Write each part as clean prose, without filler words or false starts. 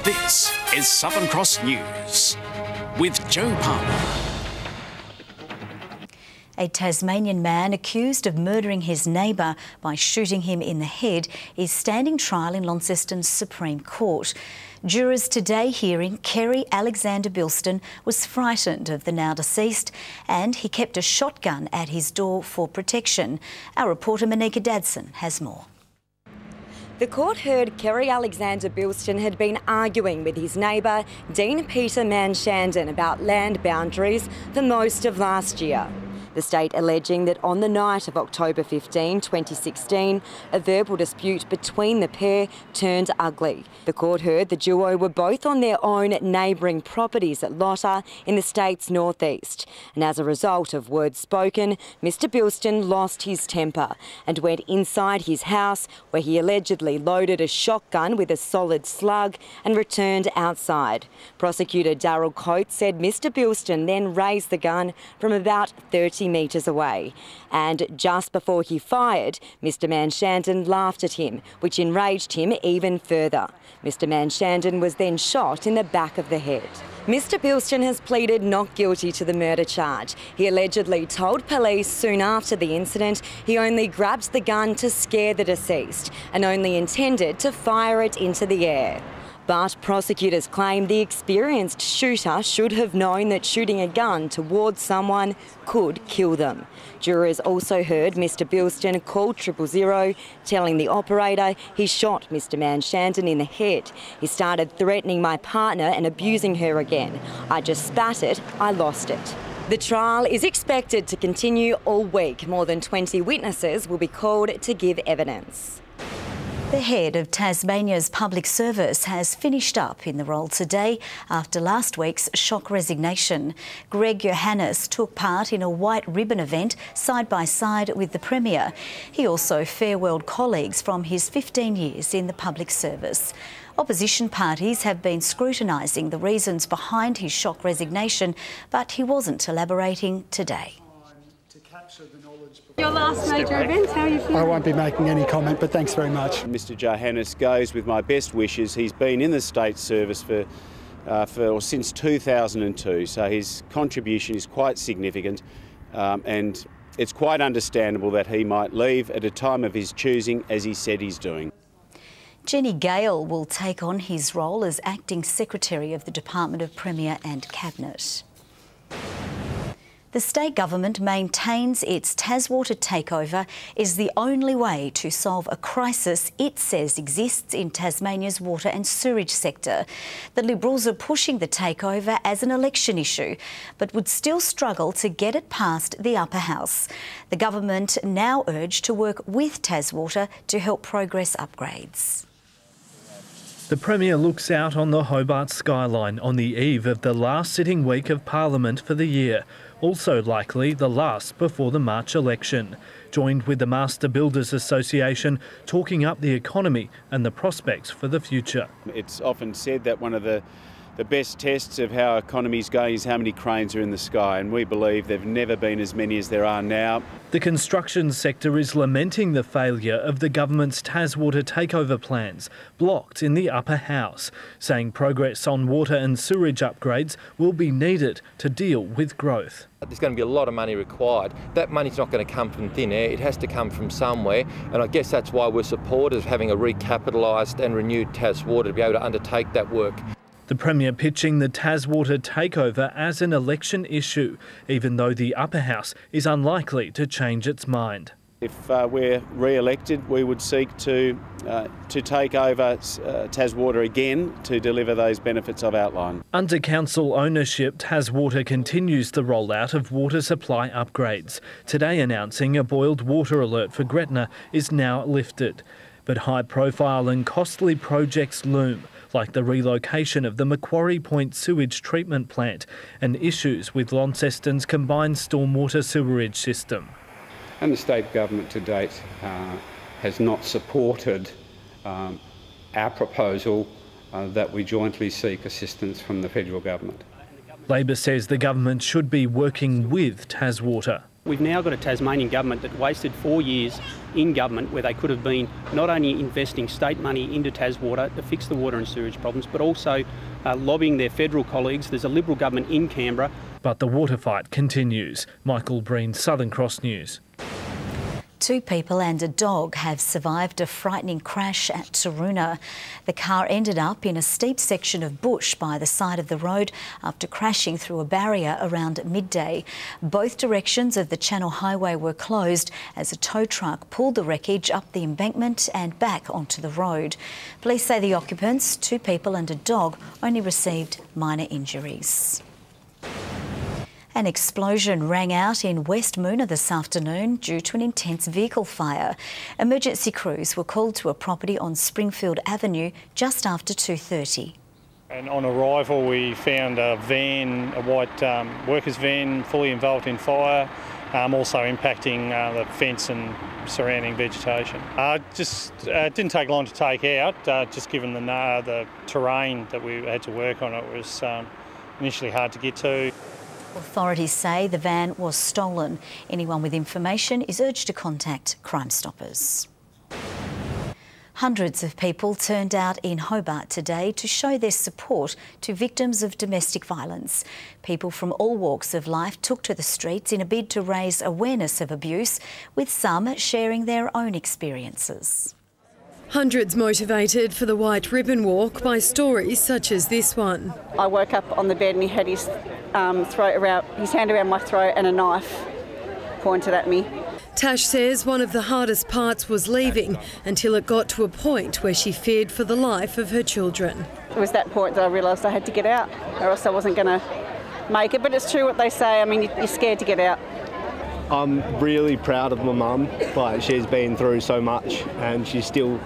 This is Southern Cross News with Joe Palmer. A Tasmanian man accused of murdering his neighbour by shooting him in the head is standing trial in Launceston's Supreme Court. Jurors today hearing Kerry Alexander Bilston was frightened of the now deceased and he kept a shotgun at his door for protection. Our reporter Monika Dadson has more. The court heard Kerry Alexander Bilston had been arguing with his neighbour, Dean Peter Manshandon, about land boundaries for most of last year. The state alleging that on the night of October 15, 2016, a verbal dispute between the pair turned ugly. The court heard the duo were both on their own neighbouring properties at Lotta in the state's northeast. And as a result of words spoken, Mr Bilston lost his temper and went inside his house where he allegedly loaded a shotgun with a solid slug and returned outside. Prosecutor Darryl Coates said Mr Bilston then raised the gun from about 30 metres away. And just before he fired, Mr Manshandon laughed at him, which enraged him even further. Mr Manshandon was then shot in the back of the head. Mr Bilston has pleaded not guilty to the murder charge. He allegedly told police soon after the incident he only grabbed the gun to scare the deceased and only intended to fire it into the air. But prosecutors claim the experienced shooter should have known that shooting a gun towards someone could kill them. Jurors also heard Mr Bilston call 000, telling the operator he shot Mr Manshandon in the head. He started threatening my partner and abusing her again. I just spat it, I lost it. The trial is expected to continue all week. More than 20 witnesses will be called to give evidence. The head of Tasmania's public service has finished up in the role today after last week's shock resignation. Greg Johannes took part in a white ribbon event side by side with the Premier. He also farewelled colleagues from his 15 years in the public service. Opposition parties have been scrutinising the reasons behind his shock resignation, but he wasn't elaborating today. Your last major event, how are you feeling? I won't be making any comment, but thanks very much. Mr Johannes goes with my best wishes. He's been in the state service since 2002, so his contribution is quite significant, and it's quite understandable that he might leave at a time of his choosing, as he said he's doing. Jenny Gale will take on his role as Acting Secretary of the Department of Premier and Cabinet. The state government maintains its Taz Water takeover is the only way to solve a crisis it says exists in Tasmania's water and sewerage sector. The Liberals are pushing the takeover as an election issue, but would still struggle to get it past the upper house. The government now urge to work with Taz Water to help progress upgrades. The Premier looks out on the Hobart skyline on the eve of the last sitting week of Parliament for the year, also likely the last before the March election, joined with the Master Builders Association talking up the economy and the prospects for the future. It's often said that one of the best tests of how economies go is how many cranes are in the sky, and we believe there have never been as many as there are now. The construction sector is lamenting the failure of the government's Taz Water takeover plans, blocked in the upper house, saying progress on water and sewerage upgrades will be needed to deal with growth. There's going to be a lot of money required. That money's not going to come from thin air, it has to come from somewhere, and I guess that's why we're supporters of having a recapitalised and renewed Taz Water to be able to undertake that work. The Premier pitching the Taz Water takeover as an election issue, even though the upper house is unlikely to change its mind. If we're re-elected, we would seek to take over Taz Water again to deliver those benefits I've outlined. Under council ownership, Taz Water continues the rollout of water supply upgrades. Today announcing a boiled water alert for Gretna is now lifted. But high-profile and costly projects loom, like the relocation of the Macquarie Point sewage treatment plant and issues with Launceston's combined stormwater sewerage system. And the state government to date has not supported our proposal that we jointly seek assistance from the federal government. Labor says the government should be working with Taz Water. We've now got a Tasmanian government that wasted 4 years in government where they could have been not only investing state money into Taz Water to fix the water and sewage problems, but also lobbying their federal colleagues. There's a Liberal government in Canberra. But the water fight continues. Michael Breen, Southern Cross News. 2 people and a dog have survived a frightening crash at Taroona. The car ended up in a steep section of bush by the side of the road after crashing through a barrier around midday. Both directions of the Channel Highway were closed as a tow truck pulled the wreckage up the embankment and back onto the road. Police say the occupants, 2 people and a dog, only received minor injuries. An explosion rang out in West Moona this afternoon due to an intense vehicle fire. Emergency crews were called to a property on Springfield Avenue just after 2:30. And on arrival we found a van, a white workers van, fully involved in fire, also impacting the fence and surrounding vegetation. It didn't take long to take out, just given the terrain that we had to work on. It was initially hard to get to. Authorities say the van was stolen. Anyone with information is urged to contact Crime Stoppers. Hundreds of people turned out in Hobart today to show their support to victims of domestic violence. People from all walks of life took to the streets in a bid to raise awareness of abuse, with some sharing their own experiences. Hundreds motivated for the White Ribbon Walk by stories such as this one. I woke up on the bed and he had his hand around my throat and a knife pointed at me. Tash says one of the hardest parts was leaving until it got to a point where she feared for the life of her children. It was that point that I realised I had to get out or else I wasn't going to make it. But it's true what they say, I mean, you're scared to get out. I'm really proud of my mum. Like, she's been through so much and she's still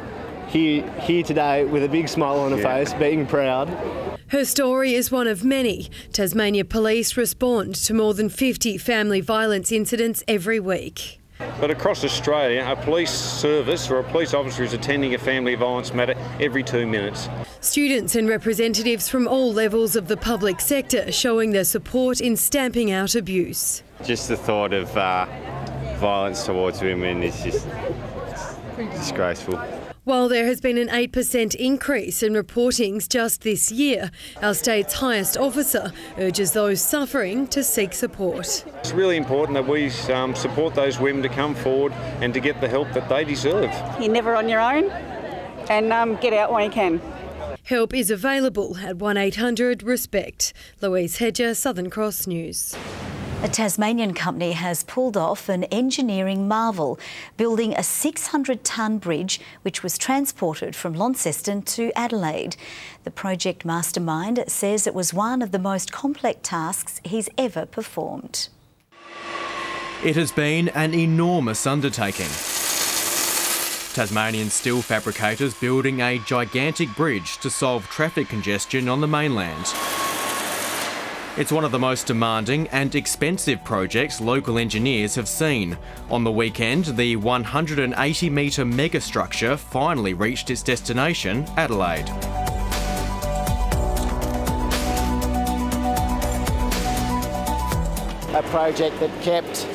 here today with a big smile on her face, being proud. Her story is one of many. Tasmania Police respond to more than 50 family violence incidents every week. But across Australia, a police service or a police officer is attending a family violence matter every 2 minutes. Students and representatives from all levels of the public sector showing their support in stamping out abuse. Just the thought of violence towards women is just disgraceful. While there has been an 8% increase in reportings just this year, our state's highest officer urges those suffering to seek support. It's really important that we support those women to come forward and to get the help that they deserve. You're never on your own, and get out when you can. Help is available at 1800 RESPECT. Louise Hedger, Southern Cross News. A Tasmanian company has pulled off an engineering marvel, building a 600-tonne bridge which was transported from Launceston to Adelaide. The project mastermind says it was one of the most complex tasks he's ever performed. It has been an enormous undertaking. Tasmanian steel fabricators building a gigantic bridge to solve traffic congestion on the mainland. It's one of the most demanding and expensive projects local engineers have seen. On the weekend, the 180-metre megastructure finally reached its destination, Adelaide. A project that kept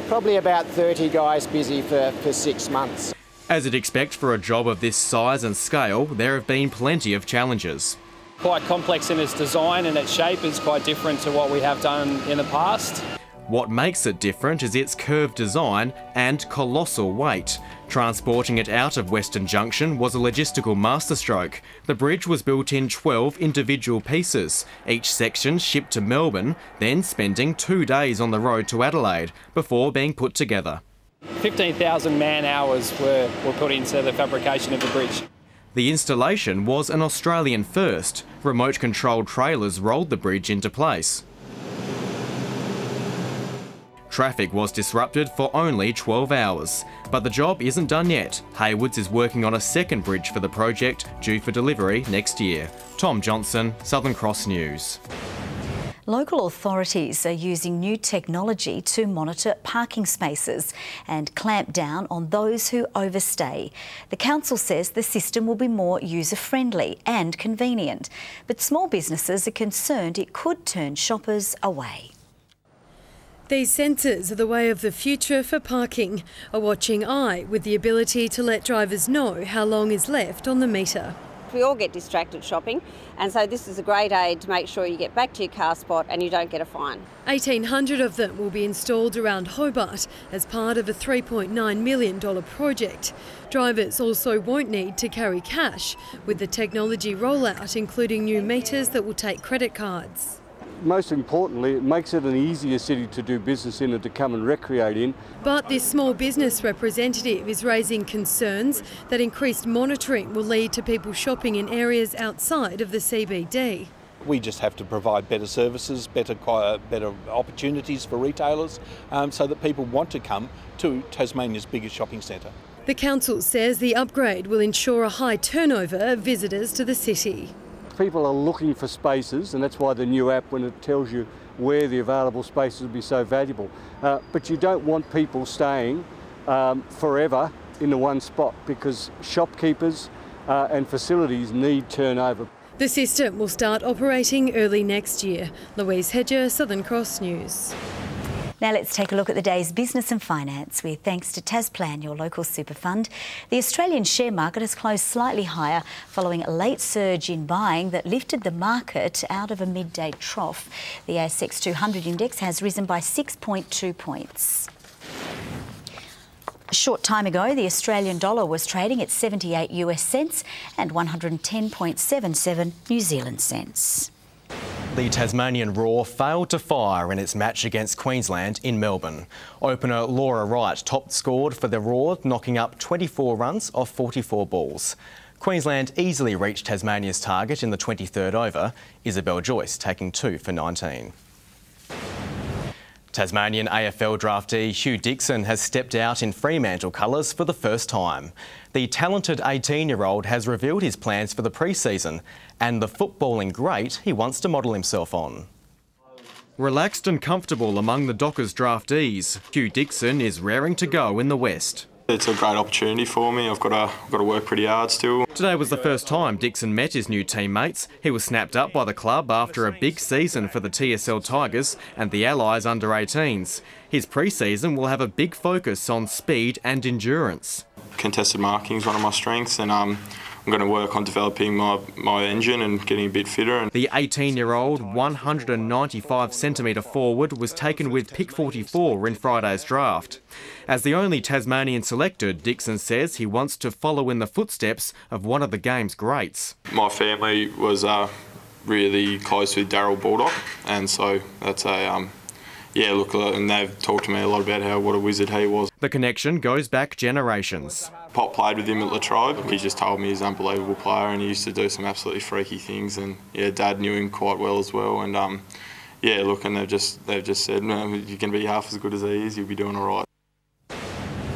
probably about 30 guys busy for 6 months. As you'd expect for a job of this size and scale, there have been plenty of challenges. Quite complex in its design, and its shape is quite different to what we have done in the past. What makes it different is its curved design and colossal weight. Transporting it out of Western Junction was a logistical masterstroke. The bridge was built in 12 individual pieces, each section shipped to Melbourne, then spending 2 days on the road to Adelaide before being put together. 15,000 man-hours were put into the fabrication of the bridge. The installation was an Australian first. Remote-controlled trailers rolled the bridge into place. Traffic was disrupted for only 12 hours. But the job isn't done yet. Haywards is working on a second bridge for the project, due for delivery next year. Tom Johnson, Southern Cross News. Local authorities are using new technology to monitor parking spaces and clamp down on those who overstay. The council says the system will be more user-friendly and convenient, but small businesses are concerned it could turn shoppers away. These sensors are the way of the future for parking, a watching eye with the ability to let drivers know how long is left on the meter. We all get distracted shopping, and so this is a great aid to make sure you get back to your car spot and you don't get a fine. 1,800 of them will be installed around Hobart as part of a $3.9 million project. Drivers also won't need to carry cash, with the technology rollout including new meters that will take credit cards. Most importantly, it makes it an easier city to do business in and to come and recreate in. But this small business representative is raising concerns that increased monitoring will lead to people shopping in areas outside of the CBD. We just have to provide better services, better opportunities for retailers, so that people want to come to Tasmania's biggest shopping centre. The council says the upgrade will ensure a high turnover of visitors to the city. People are looking for spaces, and that's why the new app, when it tells you where the available spaces will be so valuable. But you don't want people staying forever in the one spot, because shopkeepers and facilities need turnover. The system will start operating early next year. Louise Hedger, Southern Cross News. Now let's take a look at the day's business and finance with thanks to Tasplan, your local super fund. The Australian share market has closed slightly higher following a late surge in buying that lifted the market out of a midday trough. The ASX 200 index has risen by 6.2 points. A short time ago, the Australian dollar was trading at 78 US cents and 110.77 New Zealand cents. The Tasmanian Roar failed to fire in its match against Queensland in Melbourne. Opener Laura Wright top-scored for the Roar, knocking up 24 runs off 44 balls. Queensland easily reached Tasmania's target in the 23rd over, Isabel Joyce taking 2 for 19. Tasmanian AFL draftee Hugh Dixon has stepped out in Fremantle colours for the first time. The talented 18-year-old has revealed his plans for the pre-season and the footballing great he wants to model himself on. Relaxed and comfortable among the Dockers draftees, Hugh Dixon is raring to go in the West. It's a great opportunity for me. I've got to work pretty hard still. Today was the first time Dixon met his new teammates. He was snapped up by the club after a big season for the TSL Tigers and the Allies under-18s. His pre-season will have a big focus on speed and endurance. Contested marking is one of my strengths, and I'm going to work on developing my engine and getting a bit fitter. The 18-year-old 195cm forward was taken with pick 44 in Friday's draft. As the only Tasmanian selected, Dixon says he wants to follow in the footsteps of one of the game's greats. My family was really close with Darryl Baldock, and so that's a yeah, look, and they've talked to me a lot about what a wizard he was. The connection goes back generations. Pop played with him at Latrobe. He just told me he's an unbelievable player, and he used to do some absolutely freaky things. And yeah, Dad knew him quite well as well. And yeah, look, and they've just said, no, you can be half as good as he is. You'll be doing all right.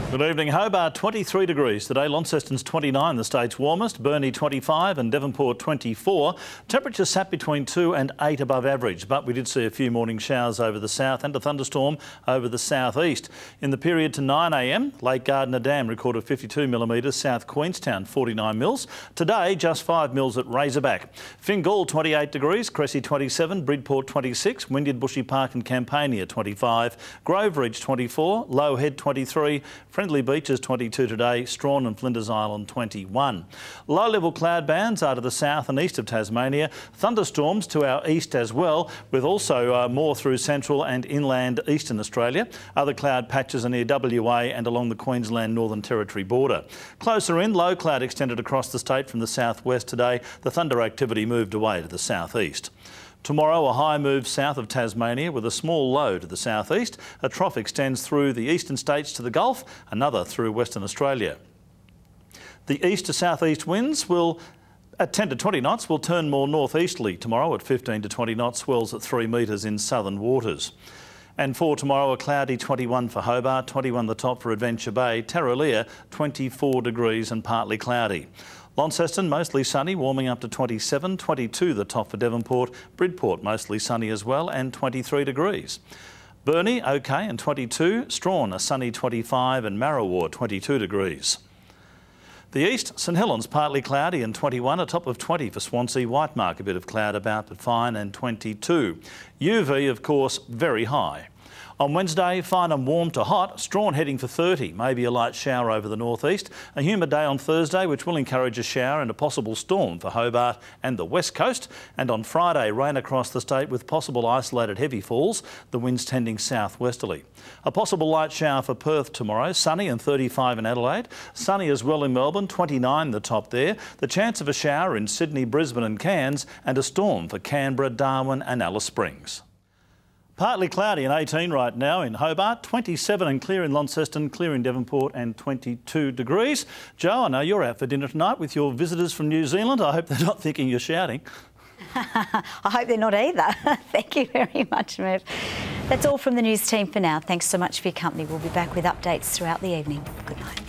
Good evening. Hobart 23 degrees today. Launceston's 29, the state's warmest. Burnie 25 and Devonport 24. Temperatures sat between 2 and 8 above average, but we did see a few morning showers over the south and a thunderstorm over the southeast. In the period to 9 a.m, Lake Gardner Dam recorded 52 millimetres, South Queenstown 49 mils. Today, just 5 mils at Razorback. Fingal 28 degrees, Cressy 27, Bridport 26, Wynyard Bushy Park and Campania 25, Grove Ridge 24, Low Head 23, Friendly Beaches 22 today, Strawn and Flinders Island 21. Low-level cloud bands are to the south and east of Tasmania. Thunderstorms to our east as well, with also more through central and inland eastern Australia. Other cloud patches are near WA and along the Queensland Northern Territory border. Closer in, low cloud extended across the state from the southwest today. The thunder activity moved away to the southeast. Tomorrow, a high moves south of Tasmania with a small low to the southeast. A trough extends through the eastern states to the Gulf, another through Western Australia. The east to southeast winds will, at 10 to 20 knots, will turn more northeasterly tomorrow at 15 to 20 knots, swells at 3 metres in southern waters. And for tomorrow, a cloudy 21 for Hobart, 21 the top for Adventure Bay, Tarraleah 24 degrees and partly cloudy. Launceston mostly sunny, warming up to 27, 22 the top for Devonport, Bridport mostly sunny as well and 23 degrees. Burnie okay and 22, Strawn a sunny 25 and Marrawar 22 degrees. The east, St Helens partly cloudy and 21, a top of 20 for Swansea, Whitemark a bit of cloud about but fine and 22. UV of course very high. On Wednesday, fine and warm to hot. Strawn heading for 30, maybe a light shower over the northeast. A humid day on Thursday, which will encourage a shower and a possible storm for Hobart and the west coast. And on Friday, rain across the state with possible isolated heavy falls, the winds tending southwesterly. A possible light shower for Perth tomorrow, sunny and 35 in Adelaide. Sunny as well in Melbourne, 29 the top there. The chance of a shower in Sydney, Brisbane and Cairns, and a storm for Canberra, Darwin and Alice Springs. Partly cloudy and 18 right now in Hobart, 27 and clear in Launceston, clear in Devonport and 22 degrees. Joe, I know you're out for dinner tonight with your visitors from New Zealand. I hope they're not thinking you're shouting. I hope they're not either. Thank you very much, Merv. That's all from the news team for now. Thanks so much for your company. We'll be back with updates throughout the evening. Good night.